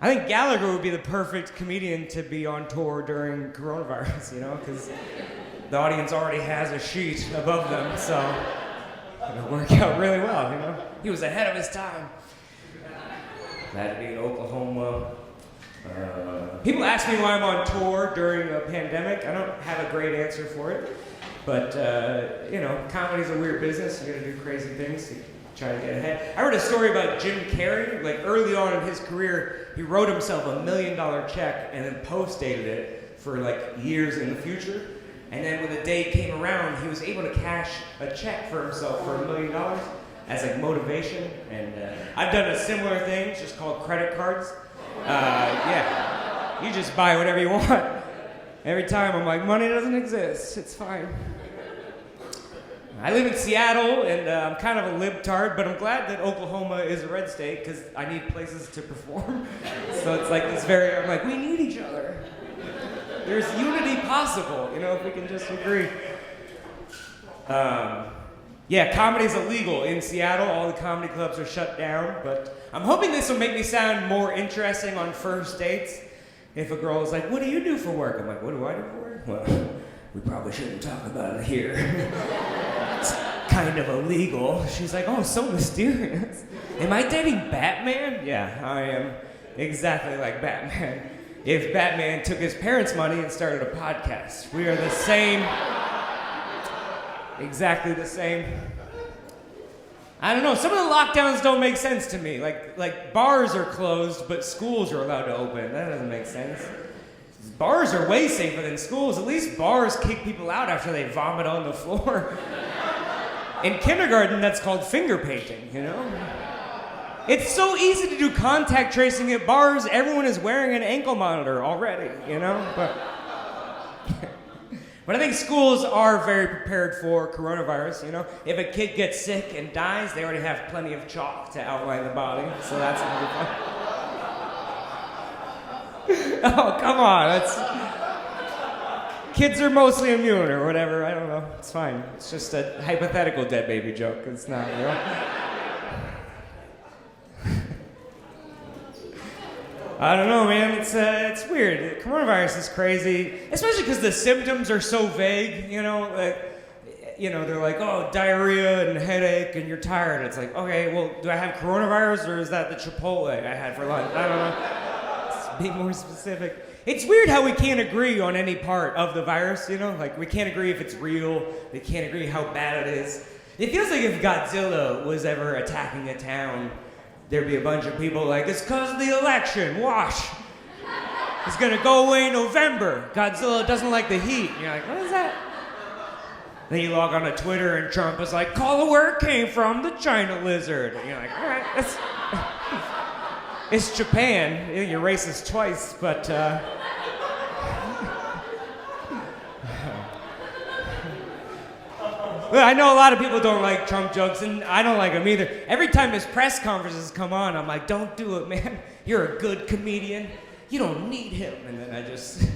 I think Gallagher would be the perfect comedian to be on tour during coronavirus, because the audience already has a sheet above them, so it'll work out really well, He was ahead of his time. Glad to be in Oklahoma. People ask me why I'm on tour during a pandemic. I don't have a great answer for it, but comedy's a weird business. You gotta do crazy things to try to get ahead. I read a story about Jim Carrey. Like early on in his career, he wrote himself $1 million check and then post-dated it for like years in the future. And then when the day came around, he was able to cash a check for himself for $1 million as like motivation. And I've done a similar thing. It's just called credit cards. You just buy whatever you want. Every time I'm like, money doesn't exist. It's fine. I live in Seattle, and I'm kind of a libtard, but I'm glad that Oklahoma is a red state because I need places to perform. So it's like I'm like, we need each other. There's unity possible, if we can just agree. Comedy's illegal in Seattle. All the comedy clubs are shut down, but I'm hoping this will make me sound more interesting on first dates. If a girl is like, what do you do for work? I'm like, what do I do for work? Well, we probably shouldn't talk about it here. It's kind of illegal. She's like, oh, so mysterious. Am I dating Batman? Yeah, I am exactly like Batman. If Batman took his parents' money and started a podcast. We are the same. Exactly the same. I don't know, some of the lockdowns don't make sense to me. Like bars are closed, but schools are allowed to open. That doesn't make sense. Bars are way safer than schools. At least bars kick people out after they vomit on the floor. In kindergarten, that's called finger painting, It's so easy to do contact tracing at bars. Everyone is wearing an ankle monitor already, But I think schools are very prepared for coronavirus, If a kid gets sick and dies, they already have plenty of chalk to outline the body, so that's gonna be fun. Oh, come on, kids are mostly immune or whatever, I don't know, it's fine. It's just a hypothetical dead baby joke, it's not real. I don't know, man. It's weird. Coronavirus is crazy, especially because the symptoms are so vague. They're like, oh, diarrhea and headache, and you're tired. It's like, okay, well, do I have coronavirus or is that the Chipotle I had for lunch? I don't know. Just be more specific. It's weird how we can't agree on any part of the virus. Like we can't agree if it's real. We can't agree how bad it is. It feels like if Godzilla was ever attacking a town, there'd be a bunch of people like, it's because of the election, wash. It's gonna go away in November. Godzilla doesn't like the heat. And you're like, what is that? Then you log on to Twitter and Trump is like, call it where it came from, the China lizard. And you're like, all right, it's Japan. You're racist twice, but Well, I know a lot of people don't like Trump jokes, and I don't like them either. Every time his press conferences come on, I'm like, don't do it, man. You're a good comedian. You don't need him. And then I just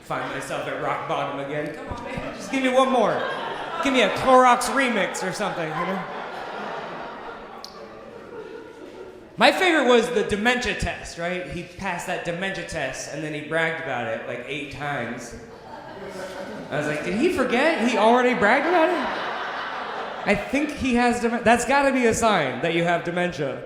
find myself at rock bottom again. Come on, man. Just give me one more. Give me a Clorox remix or something, My favorite was the dementia test, right? He passed that dementia test, and then he bragged about it like 8 times. I was like, did he forget? He already bragged about it? I think he has dementia. That's got to be a sign that you have dementia.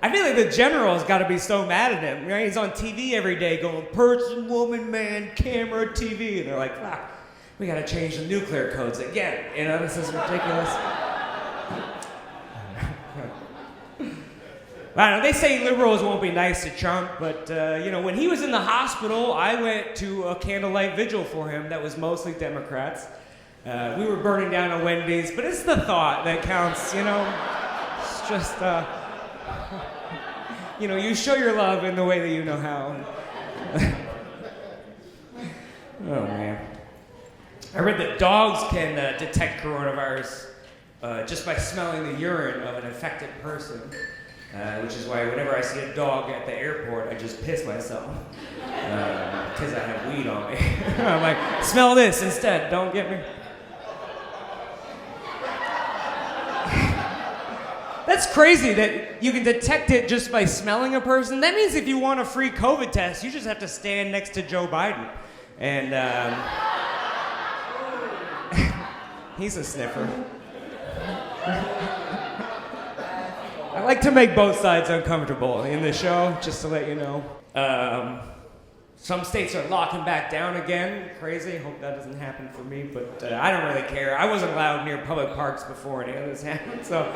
I feel like the general's got to be so mad at him, right? He's on TV every day going, person, woman, man, camera, TV. And they're like, we got to change the nuclear codes again. This is ridiculous. I don't know, they say liberals won't be nice to Trump, but when he was in the hospital, I went to a candlelight vigil for him that was mostly Democrats. We were burning down a Wendy's, but it's the thought that counts, It's just, you show your love in the way that you know how. Oh, man. I read that dogs can detect coronavirus just by smelling the urine of an infected person. Which is why whenever I see a dog at the airport, I just piss myself. Because I have weed on me. I'm like, smell this instead, don't get me. That's crazy that you can detect it just by smelling a person. That means if you want a free COVID test, you just have to stand next to Joe Biden. And he's a sniffer. I like to make both sides uncomfortable in the show, just to let you know. Some states are locking back down again. Crazy. Hope that doesn't happen for me, but I don't really care. I wasn't allowed near public parks before any of this happened, so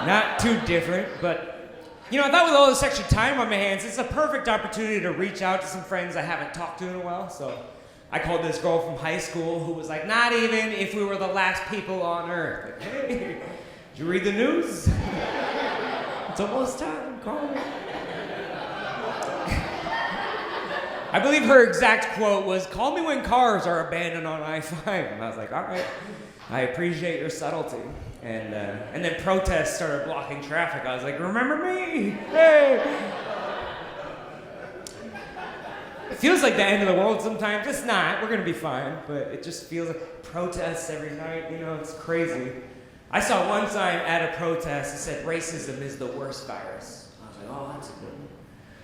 not too different. But, you know, I thought with all this extra time on my hands, it's a perfect opportunity to reach out to some friends I haven't talked to in a while. So I called this girl from high school who was like, not even if we were the last people on Earth. Like, hey, did you read the news? It's almost time. Call me. I believe her exact quote was, call me when cars are abandoned on I-5. And I was like, all right, I appreciate your subtlety. And then protests started blocking traffic. I was like, remember me? Hey! It feels like the end of the world sometimes. It's not. We're going to be fine. But it just feels like protests every night. You know, it's crazy. I saw one sign at a protest that said, racism is the worst virus. I was like, oh, that's a good one.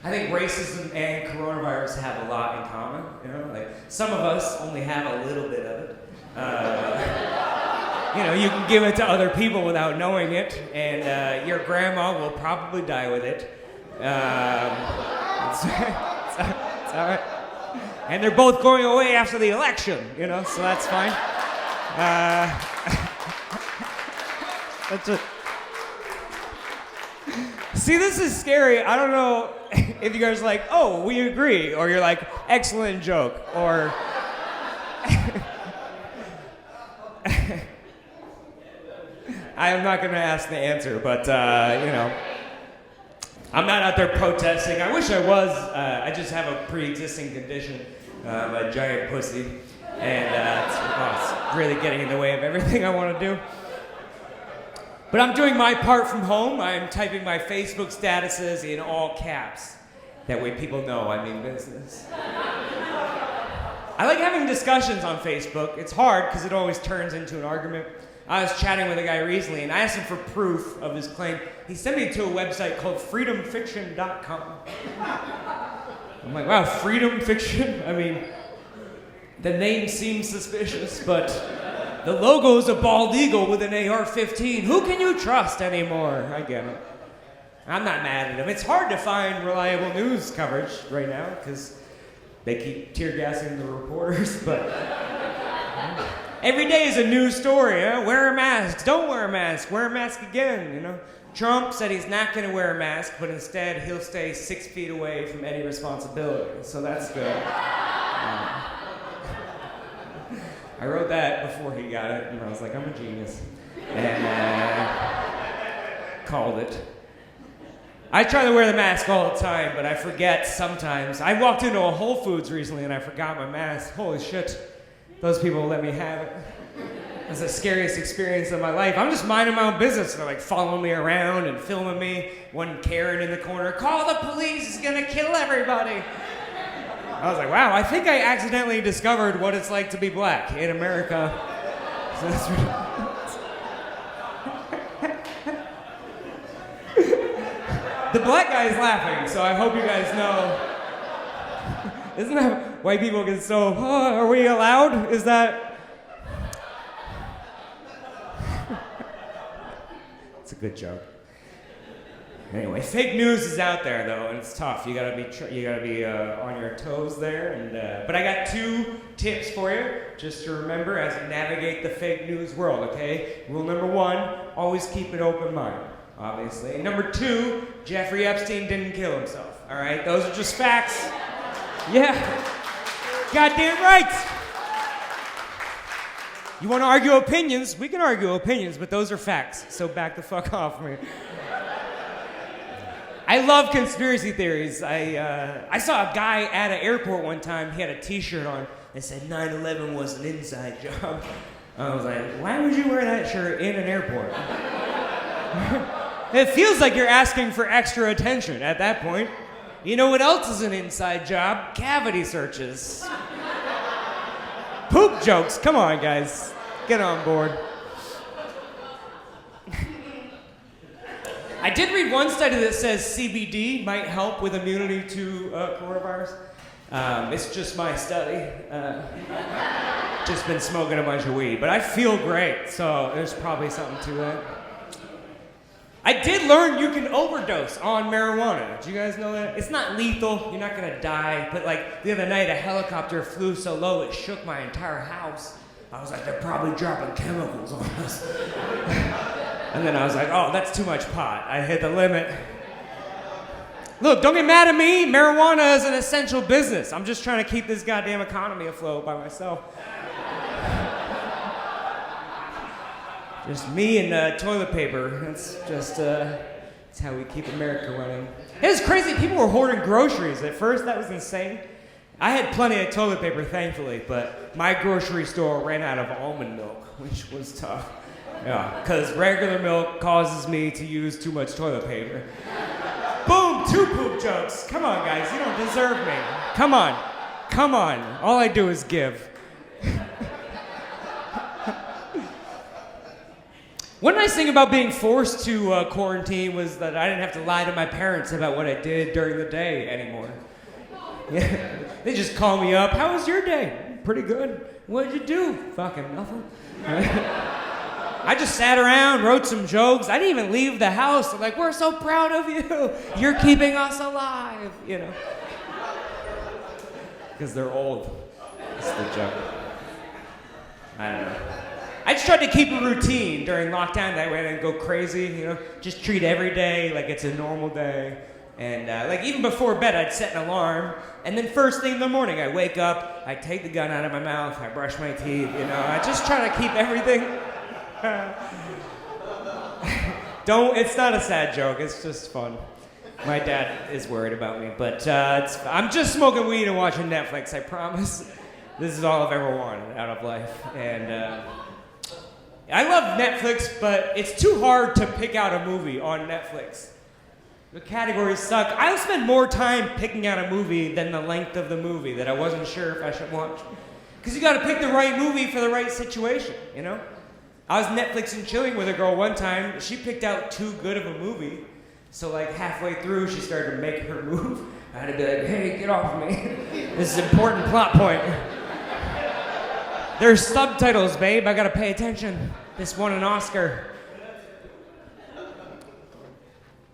I think racism and coronavirus have a lot in common, you know? Like, some of us only have a little bit of it. You know, you can give it to other people without knowing it, and your grandma will probably die with it. It's all right. And they're both going away after the election, you know, so that's fine. That's it. See, this is scary. I don't know if you guys are like, oh, we agree, or you're like, excellent joke, or I am not going to ask the answer, but, you know, I'm not out there protesting. I wish I was. I just have a pre-existing condition, a giant pussy, and it's really getting in the way of everything I want to do. But I'm doing my part from home. I'm typing my Facebook statuses in all caps. That way people know I mean business. I like having discussions on Facebook. It's hard because it always turns into an argument. I was chatting with a guy recently and I asked him for proof of his claim. He sent me to a website called freedomfiction.com. I'm like, wow, freedom fiction? I mean, the name seems suspicious, but the logo's a bald eagle with an AR-15. Who can you trust anymore? I get it. I'm not mad at him. It's hard to find reliable news coverage right now because they keep tear gassing the reporters, but every day is a news story. Huh? Wear a mask. Don't wear a mask. Wear a mask again, you know? Trump said he's not going to wear a mask, but instead he'll stay 6 feet away from any responsibility. So that's good. I wrote that before he got it, and I was like, I'm a genius. And called it. I try to wear the mask all the time, but I forget sometimes. I walked into a Whole Foods recently, and I forgot my mask. Holy shit. Those people let me have it. It was the scariest experience of my life. I'm just minding my own business. They're like following me around and filming me. One Karen in the corner, call the police, he's gonna kill everybody. I was like, wow, I think I accidentally discovered what it's like to be black in America. So that's The black guy is laughing, so I hope you guys know. Isn't that white people get so, oh, are we allowed? Is that? It's a good joke. Anyway, fake news is out there though, and it's tough. You gotta be on your toes there. And but I got 2 tips for you, just to remember as you navigate the fake news world. Okay. Rule number 1: always keep an open mind. Obviously. Number 2: Jeffrey Epstein didn't kill himself. All right. Those are just facts. Yeah. Goddamn right. You want to argue opinions? We can argue opinions, but those are facts. So back the fuck off me. I love conspiracy theories. I saw a guy at an airport one time. He had a T-shirt on that said 9/11 was an inside job. I was like, why would you wear that shirt in an airport? It feels like you're asking for extra attention at that point. You know what else is an inside job? Cavity searches. Poop jokes. Come on, guys. Get on board. I did read one study that says CBD might help with immunity to coronavirus. It's just my study. Just been smoking a bunch of weed, but I feel great, so there's probably something to that. I did learn you can overdose on marijuana. Did you guys know that? It's not lethal, you're not gonna die, but like the other night a helicopter flew so low it shook my entire house. I was like, they're probably dropping chemicals on us. And then I was like, oh, that's too much pot. I hit the limit. Look, don't get mad at me. Marijuana is an essential business. I'm just trying to keep this goddamn economy afloat by myself. Just me and toilet paper. That's just, that's how we keep America running. It was crazy. People were hoarding groceries. At first, that was insane. I had plenty of toilet paper, thankfully, but my grocery store ran out of almond milk, which was tough. Yeah, because regular milk causes me to use too much toilet paper. Boom, 2 poop jokes. Come on, guys, you don't deserve me. Come on. All I do is give. One nice thing about being forced to quarantine was that I didn't have to lie to my parents about what I did during the day anymore. Yeah. They just call me up. How was your day? Pretty good. What'd you do? Fucking nothing. I just sat around, wrote some jokes. I didn't even leave the house. They're like, we're so proud of you. You're keeping us alive, you know. Because they're old. That's the joke. I don't know. I just tried to keep a routine during lockdown. That way I didn't go crazy, you know. Just treat every day like it's a normal day. And like even before bed, I'd set an alarm. And then first thing in the morning, I wake up, I take the gun out of my mouth, I brush my teeth, you know. I just try to keep everything. It's not a sad joke, it's just fun. My dad is worried about me, but I'm just smoking weed and watching Netflix, I promise. This is all I've ever wanted out of life. And I love Netflix, but it's too hard to pick out a movie on Netflix. The categories suck. I'll spend more time picking out a movie than the length of the movie that I wasn't sure if I should watch. Because you gotta pick the right movie for the right situation, you know? I was Netflix and chilling with a girl one time. She picked out too good of a movie. So like halfway through, she started to make her move. I had to be like, hey, get off of me. This is an important plot point. There's subtitles, babe. I gotta pay attention. This won an Oscar.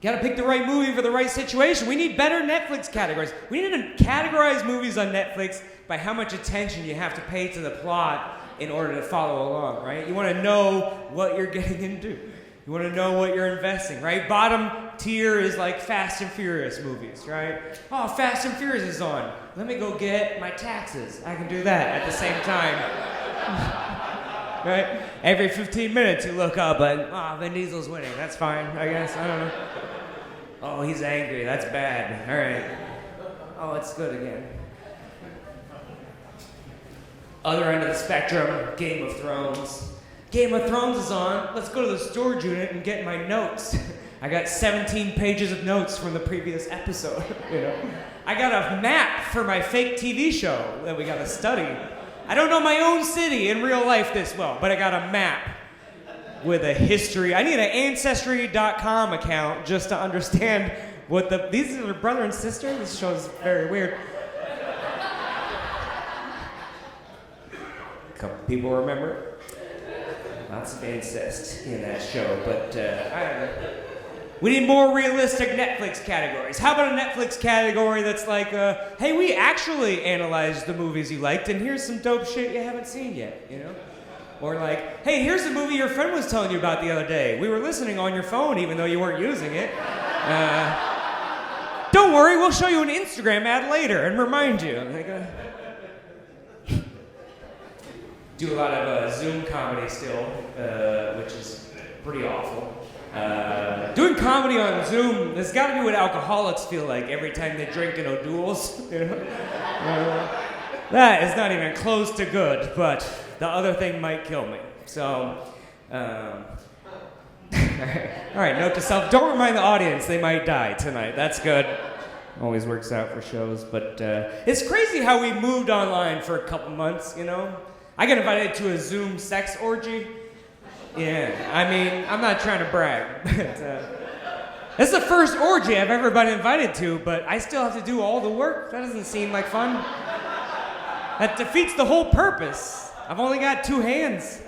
Gotta pick the right movie for the right situation. We need better Netflix categories. We need to categorize movies on Netflix by how much attention you have to pay to the plot in order to follow along, right? You want to know what you're getting into. You want to know what you're investing, right? Bottom tier is like Fast and Furious movies, right? Oh, Fast and Furious is on. Let me go get my taxes. I can do that at the same time. Right? Every 15 minutes you look up and, Vin Diesel's winning. That's fine, I guess. I don't know. Oh, he's angry. That's bad. All right. Oh, it's good again. Other end of the spectrum, Game of Thrones. Game of Thrones is on. Let's go to the storage unit and get my notes. I got 17 pages of notes from the previous episode, you know. I got a map for my fake TV show that we got to study. I don't know my own city in real life this well, but I got a map with a history. I need an Ancestry.com account just to understand what these are brother and sister? This show is very weird. A couple people remember. Lots of incest in that show, but I don't know. We need more realistic Netflix categories. How about a Netflix category that's like, hey, we actually analyzed the movies you liked, and here's some dope shit you haven't seen yet, you know? Or like, hey, here's the movie your friend was telling you about the other day. We were listening on your phone even though you weren't using it. Don't worry, we'll show you an Instagram ad later and remind you. Like, do a lot of Zoom comedy still, which is pretty awful. Doing comedy on Zoom, there's got to be what alcoholics feel like every time they drink in O'Doul's. You know? That is not even close to good, but the other thing might kill me. So, all right, note to self, don't remind the audience they might die tonight. That's good. Always works out for shows, but it's crazy how we moved online for a couple months, you know? I got invited to a Zoom sex orgy. Yeah, I mean, I'm not trying to brag, but This is the first orgy I've ever been invited to, but I still have to do all the work? That doesn't seem like fun. That defeats the whole purpose. I've only got 2 hands.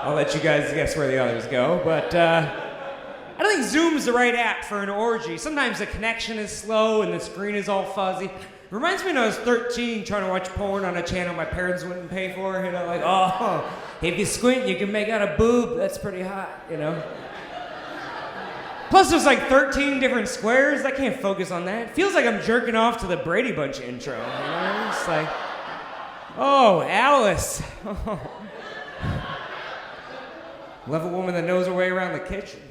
I'll let you guys guess where the others go, but I don't think Zoom's the right app for an orgy. Sometimes the connection is slow and the screen is all fuzzy. Reminds me when I was 13 trying to watch porn on a channel my parents wouldn't pay for, you know, like, oh, if you squint, you can make out a boob. That's pretty hot, you know. Plus, there's like 13 different squares. I can't focus on that. It feels like I'm jerking off to the Brady Bunch intro, you know? It's like, oh, Alice. Love a woman that knows her way around the kitchen.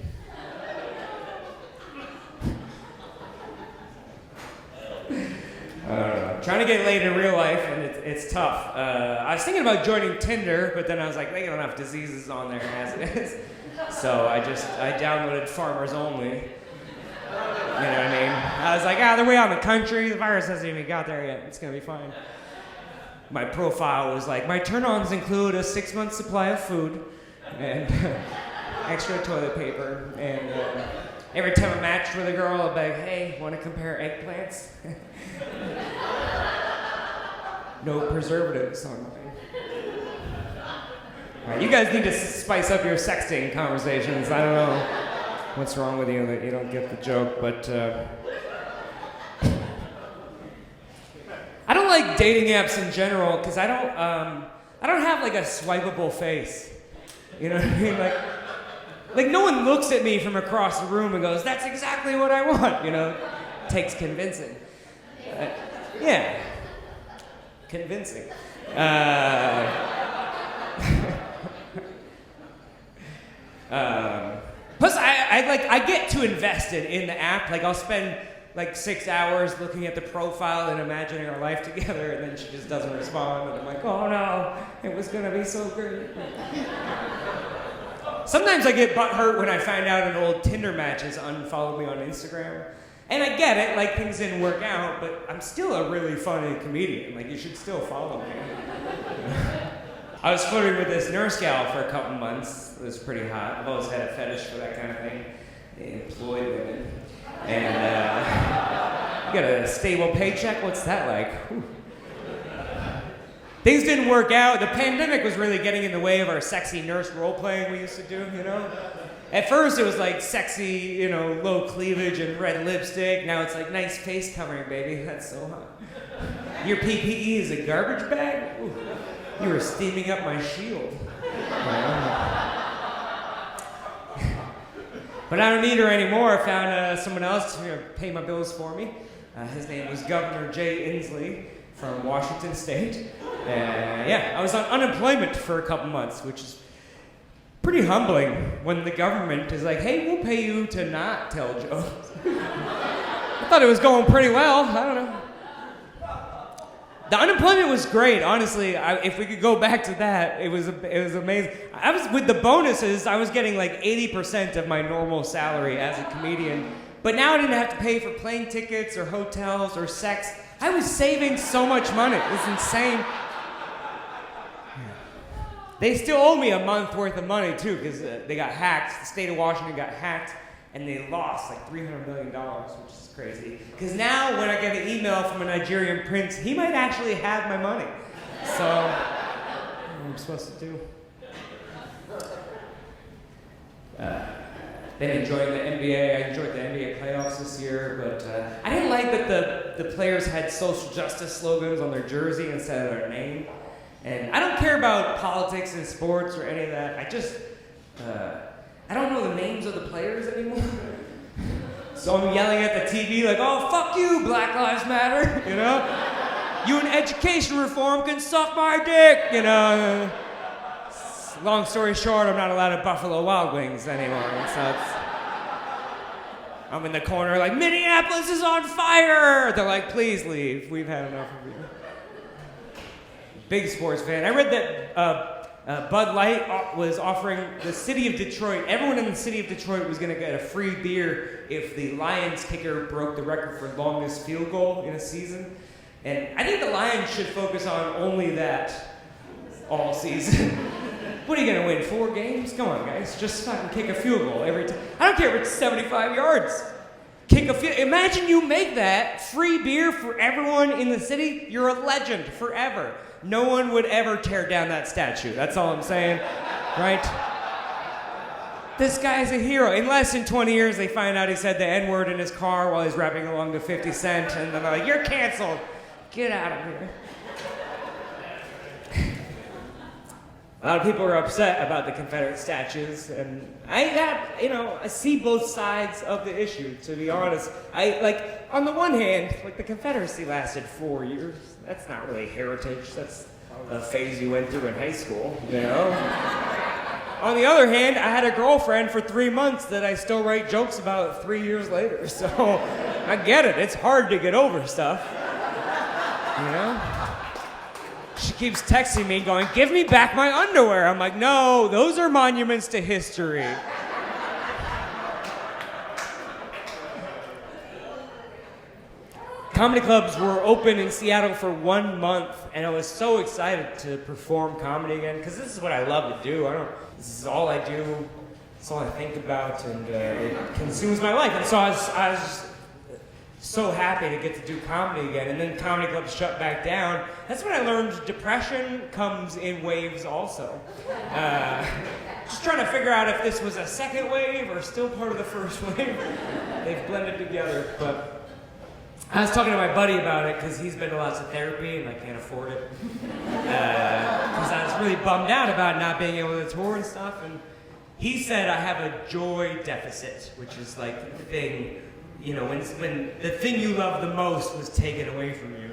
Trying to get laid in real life, and it's tough. I was thinking about joining Tinder, but then I was like, they got enough diseases on there as it is. So I downloaded Farmers Only. You know what I mean? I was like, they're way out in the country. The virus hasn't even got there yet. It's gonna be fine. My profile was like, my turn-ons include a 6-month supply of food and extra toilet paper. And every time I matched with a girl, I'd be like, hey, want to compare eggplants? No preservatives on mine. All right, you guys need to spice up your sexting conversations. I don't know what's wrong with you that you don't get the joke, but I don't like dating apps in general because I don't have like a swipeable face. You know what I mean? Like no one looks at me from across the room and goes, "That's exactly what I want." You know, it takes convincing. Yeah, convincing. Plus, I get too invested in the app. Like I'll spend like 6 hours looking at the profile and imagining our life together, and then she just doesn't respond, and I'm like, oh no, it was gonna be so great. Sometimes I get butthurt when I find out an old Tinder match has unfollowed me on Instagram. And I get it, like things didn't work out, but I'm still a really funny comedian. Like you should still follow me. I was flirting with this nurse gal for a couple months. It was pretty hot. I've always had a fetish for that kind of thing. They employ women. And you got a stable paycheck? What's that like? Whew. Things didn't work out. The pandemic was really getting in the way of our sexy nurse role-playing we used to do, you know? At first it was like sexy, you know, low cleavage and red lipstick. Now it's like nice face covering, baby. That's so hot. Your PPE is a garbage bag? Ooh. You were steaming up my shield. But I don't need her anymore. I found someone else to pay my bills for me. His name was Governor Jay Inslee from Washington State. I was on unemployment for a couple months, which is pretty humbling when the government is like, hey, we'll pay you to not tell jokes. I thought it was going pretty well. I don't know. The unemployment was great, honestly. If we could go back to that, it was amazing. I was with the bonuses. I was getting like 80% of my normal salary as a comedian, but now I didn't have to pay for plane tickets or hotels or sex. I was saving so much money. It was insane. They still owe me a month worth of money too, because they got hacked. The state of Washington got hacked, and they lost like $300 million, which is crazy. Because now when I get an email from a Nigerian prince, he might actually have my money. So, what am I supposed to do? Been enjoying the NBA. I enjoyed the NBA playoffs this year, but I didn't like that the players had social justice slogans on their jersey instead of their name. And I don't care about politics and sports or any of that. I don't know the names of the players anymore. So I'm yelling at the TV like, oh, fuck you, Black Lives Matter, you know? You in education reform can suck my dick, you know? Long story short, I'm not allowed at Buffalo Wild Wings anymore. So I'm in the corner like, Minneapolis is on fire! They're like, please leave. We've had enough of you. Big sports fan. I read that Bud Light was offering the city of Detroit, everyone in the city of Detroit was going to get a free beer if the Lions kicker broke the record for longest field goal in a season. And I think the Lions should focus on only that all season. What are you gonna win, 4 games? Come on, guys, just fucking kick a field goal every time. I don't care if it's 75 yards. Kick a field. Imagine you make that free beer for everyone in the city. You're a legend forever. No one would ever tear down that statue. That's all I'm saying, right? This guy's a hero. In less than 20 years, they find out he said the N-word in his car while he's rapping along to 50 Cent, and then they're like, "You're canceled. Get out of here." A lot of people are upset about the Confederate statues, and I see both sides of the issue, to be honest. On the one hand, the Confederacy lasted 4 years. That's not really heritage. That's a phase you went through in high school, you know? On the other hand, I had a girlfriend for 3 months that I still write jokes about 3 years later, so I get it. It's hard to get over stuff, you know? She keeps texting me going, "Give me back my underwear." I'm like, "No, those are monuments to history." Comedy clubs were open in Seattle for 1 month, and I was so excited to perform comedy again, because this is what I love to do. This is all I do. It's all I think about, and it consumes my life. And so I was so happy to get to do comedy again, and then comedy clubs shut back down. That's when I learned depression comes in waves also. Just trying to figure out if this was a second wave or still part of the first wave. They've blended together, but I was talking to my buddy about it because he's been to lots of therapy and I can't afford it. Because I was really bummed out about not being able to tour and stuff, and he said I have a joy deficit, which is like the thing, when the thing you love the most was taken away from you.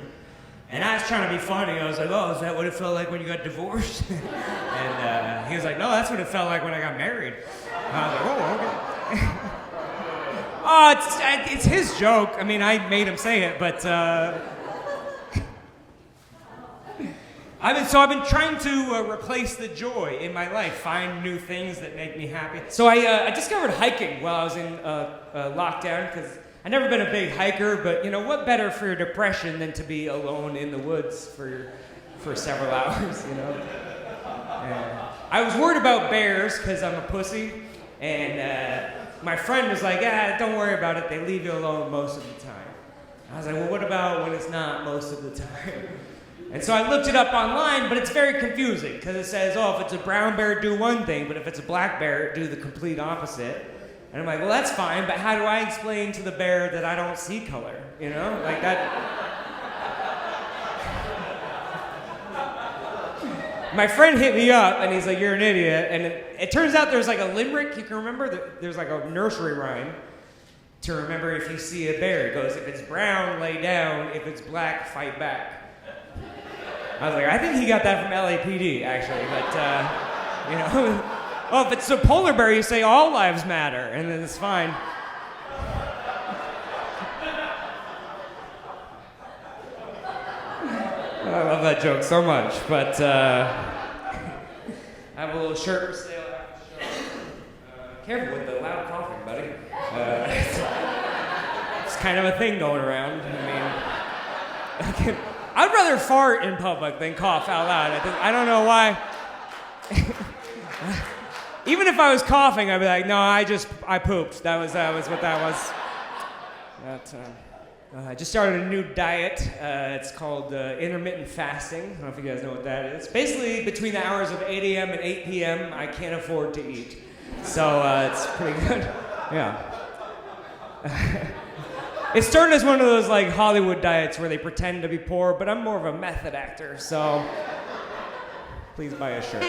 And I was trying to be funny. I was like, "Oh, is that what it felt like when you got divorced?" And he was like, "No, that's what it felt like when I got married." And I was like, "Oh, okay." Oh, it's his joke. I mean, I made him say it, but I've been trying to replace the joy in my life, find new things that make me happy. So I discovered hiking while I was in lockdown, because I've never been a big hiker, but what better for your depression than to be alone in the woods for several hours, I was worried about bears because I'm a pussy, and my friend was like, "Don't worry about it, they leave you alone most of the time." I was like, "Well, what about when it's not most of the time?" And so I looked it up online, but it's very confusing, because it says, if it's a brown bear, do one thing, but if it's a black bear, do the complete opposite. And I'm like, well, that's fine, but how do I explain to the bear that I don't see color, Like that. My friend hit me up, and he's like, "You're an idiot." And it turns out there's like a limerick you can remember. There's like a nursery rhyme to remember if you see a bear. It goes, "If it's brown, lay down. If it's black, fight back." I was like, I think he got that from LAPD, actually. But, if it's a polar bear, you say all lives matter, and then it's fine. I love that joke so much, but I have a little shirt for sale after the show. Careful with the loud coughing, buddy. It's kind of a thing going around. I mean, I'd rather fart in public than cough out loud. I don't know why. Even if I was coughing, I'd be like, "No, I pooped." That was what that was. I just started a new diet. It's called intermittent fasting. I don't know if you guys know what that is. Basically, between the hours of 8 a.m. and 8 p.m., I can't afford to eat. So it's pretty good. Yeah. It started as one of those Hollywood diets where they pretend to be poor, but I'm more of a method actor, so please buy a shirt.